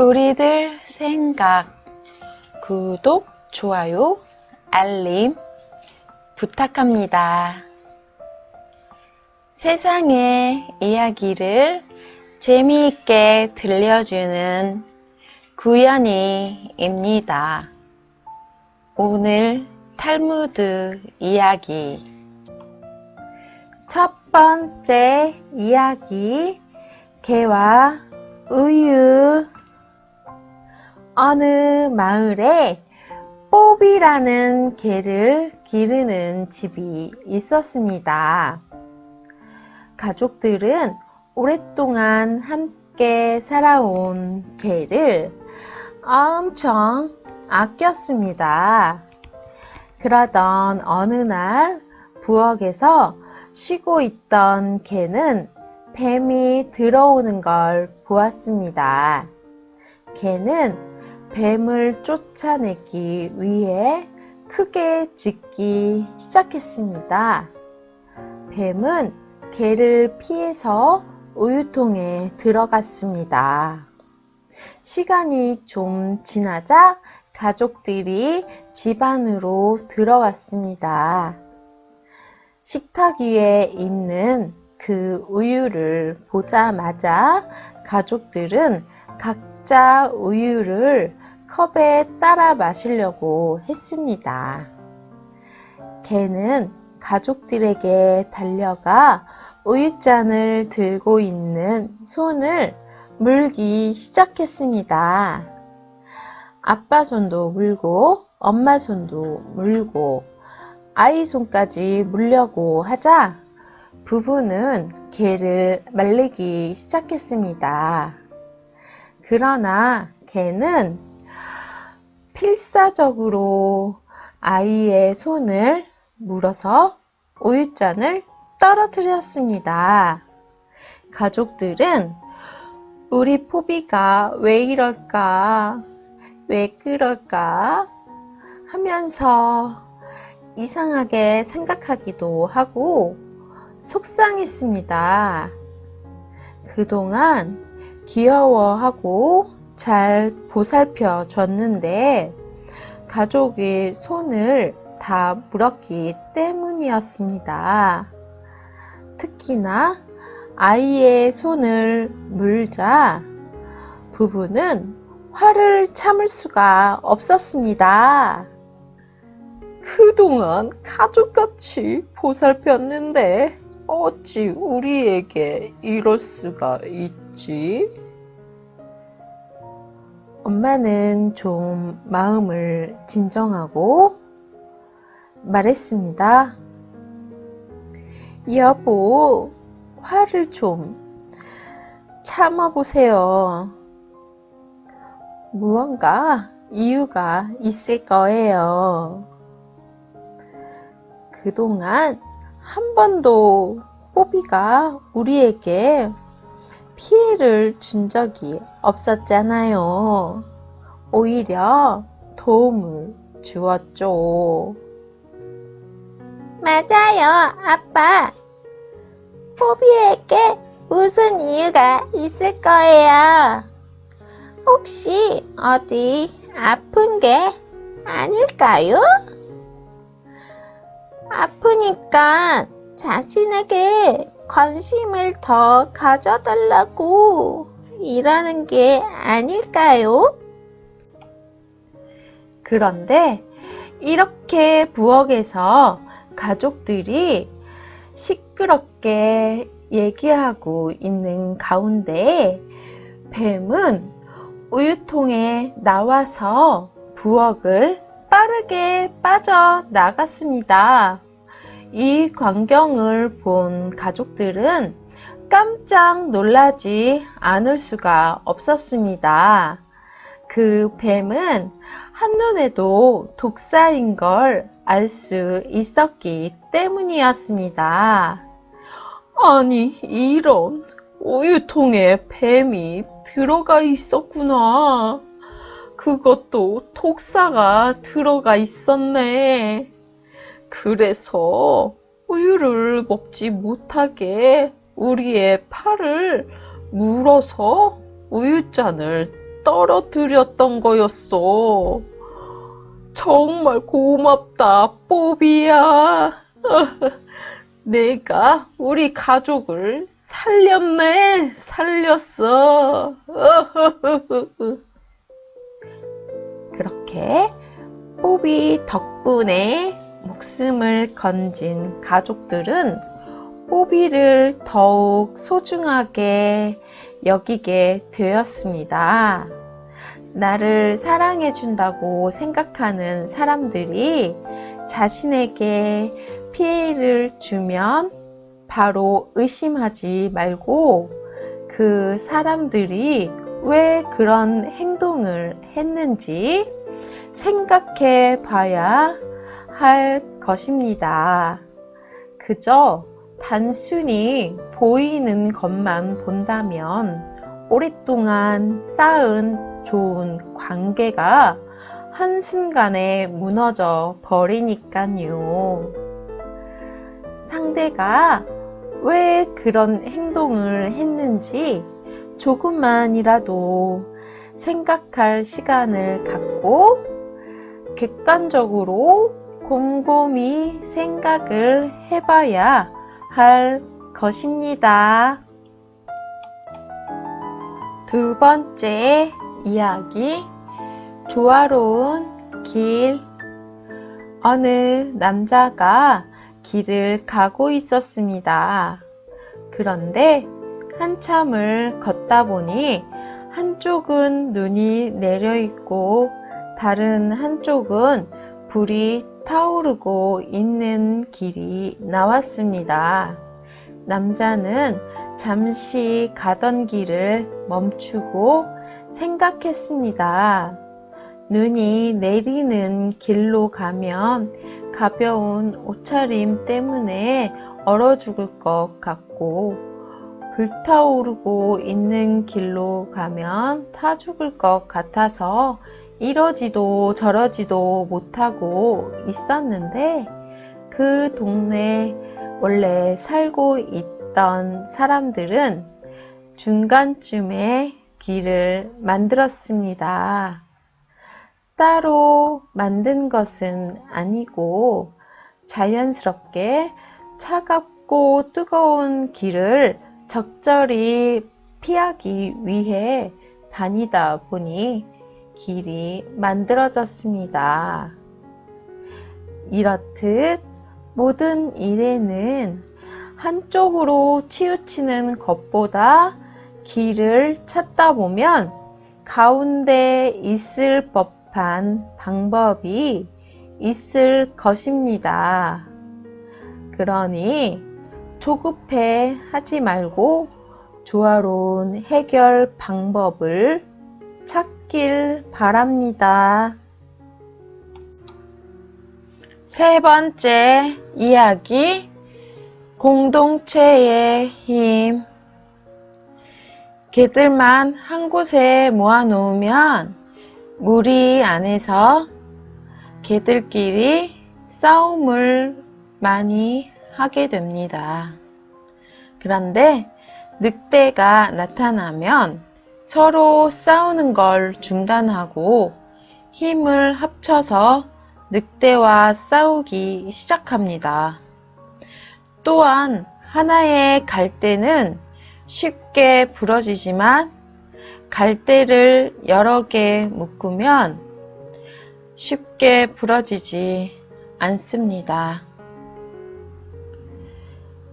우리들 생각, 구독, 좋아요, 알림 부탁합니다. 세상의 이야기를 재미있게 들려주는 구연이입니다. 오늘 탈무드 이야기. 첫 번째 이야기, 개와 우유. 어느 마을에 뽀비라는 개를 기르는 집이 있었습니다. 가족들은 오랫동안 함께 살아온 개를 엄청 아꼈습니다. 그러던 어느 날 부엌에서 쉬고 있던 개는 뱀이 들어오는 걸 보았습니다. 개는 뱀을 쫓아내기 위해 크게 짖기 시작했습니다. 뱀은 개를 피해서 우유통에 들어갔습니다. 시간이 좀 지나자 가족들이 집 안으로 들어왔습니다. 식탁 위에 있는 그 우유를 보자마자 가족들은 각자 우유를 컵에 따라 마시려고 했습니다. 개는 가족들에게 달려가 우유잔을 들고 있는 손을 물기 시작했습니다. 아빠 손도 물고 엄마 손도 물고 아이 손까지 물려고 하자 부부는 개를 말리기 시작했습니다. 그러나 개는 필사적으로 아이의 손을 물어서 우유잔을 떨어뜨렸습니다. 가족들은 우리 포비가 왜 이럴까? 왜 그럴까? 하면서 이상하게 생각하기도 하고 속상했습니다. 그동안 귀여워하고 잘 보살펴 줬는데 가족의 손을 다 물었기 때문이었습니다. 특히나 아이의 손을 물자 부부는 화를 참을 수가 없었습니다. 그동안 가족같이 보살폈는데 어찌 우리에게 이럴 수가 있지? 엄마는 좀 마음을 진정하고 말했습니다. 여보, 화를 좀 참아보세요. 무언가 이유가 있을 거예요. 그동안 한 번도 뽀비가 우리에게 피해를 준 적이 없었잖아요. 오히려 도움을 주었죠. 맞아요, 아빠. 뽀비에게 무슨 이유가 있을 거예요. 혹시 어디 아픈 게 아닐까요? 아프니까 자신에게 관심을 더 가져달라고 이러는 게 아닐까요? 그런데 이렇게 부엌에서 가족들이 시끄럽게 얘기하고 있는 가운데 뱀은 우유통에 나와서 부엌을 빠르게 빠져나갔습니다. 이 광경을 본 가족들은 깜짝 놀라지 않을 수가 없었습니다. 그 뱀은 한눈에도 독사인 걸 알 수 있었기 때문이었습니다. 아니, 이런 우유통에 뱀이 들어가 있었구나. 그것도 독사가 들어가 있었네. 그래서 우유를 먹지 못하게 우리의 팔을 물어서 우유잔을 떨어뜨렸던 거였어. 정말 고맙다, 뽀비야. 내가 우리 가족을 살렸어. 그렇게 뽀비 덕분에 목숨을 건진 가족들은 뽀비를 더욱 소중하게 여기게 되었습니다. 나를 사랑해준다고 생각하는 사람들이 자신에게 피해를 주면 바로 의심하지 말고 그 사람들이 왜 그런 행동을 했는지 생각해 봐야 할 것입니다. 그저 단순히 보이는 것만 본다면 오랫동안 쌓은 좋은 관계가 한순간에 무너져 버리니까요. 상대가 왜 그런 행동을 했는지 조금만이라도 생각할 시간을 갖고 객관적으로 곰곰이 생각을 해봐야 할 것입니다. 두 번째 이야기, 조화로운 길. 어느 남자가 길을 가고 있었습니다. 그런데 한참을 걷다 보니 한쪽은 눈이 내려 있고 다른 한쪽은 불이 타오르고 있는 길이 나왔습니다. 남자는 잠시 가던 길을 멈추고 생각했습니다. 눈이 내리는 길로 가면 가벼운 옷차림 때문에 얼어 죽을 것 같고, 불타오르고 있는 길로 가면 타 죽을 것 같아서 이러지도 저러지도 못하고 있었는데, 그 동네에 원래 살고 있던 사람들은 중간쯤에 길을 만들었습니다. 따로 만든 것은 아니고 자연스럽게 차갑고 뜨거운 길을 적절히 피하기 위해 다니다 보니 길이 만들어졌습니다. 이렇듯 모든 일에는 한쪽으로 치우치는 것보다 길을 찾다 보면 가운데 있을 법한 방법이 있을 것입니다. 그러니 조급해 하지 말고 조화로운 해결 방법을 찾길 바랍니다. 세 번째 이야기, 공동체의 힘. 개들만 한 곳에 모아놓으면 무리 안에서 개들끼리 싸움을 많이 하게 됩니다. 그런데 늑대가 나타나면 서로 싸우는 걸 중단하고 힘을 합쳐서 늑대와 싸우기 시작합니다. 또한 하나의 갈대는 쉽게 부러지지만 갈대를 여러 개 묶으면 쉽게 부러지지 않습니다.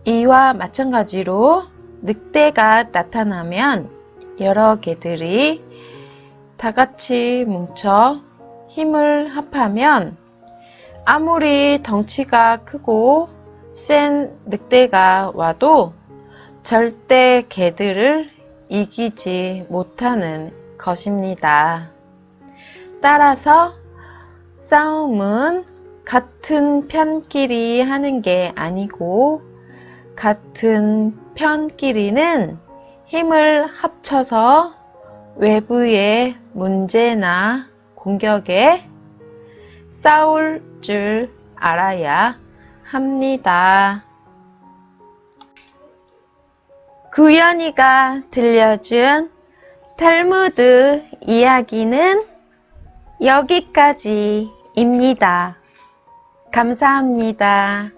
이와 마찬가지로 늑대가 나타나면 여러 개들이 다 같이 뭉쳐 힘을 합하면 아무리 덩치가 크고 센 늑대가 와도 절대 개들을 이기지 못하는 것입니다. 따라서 싸움은 같은 편끼리 하는 게 아니고 같은 편끼리는 힘을 합쳐서 외부의 문제나 공격에 싸울 줄 알아야 합니다. 구연이가 들려준 탈무드 이야기는 여기까지입니다. 감사합니다.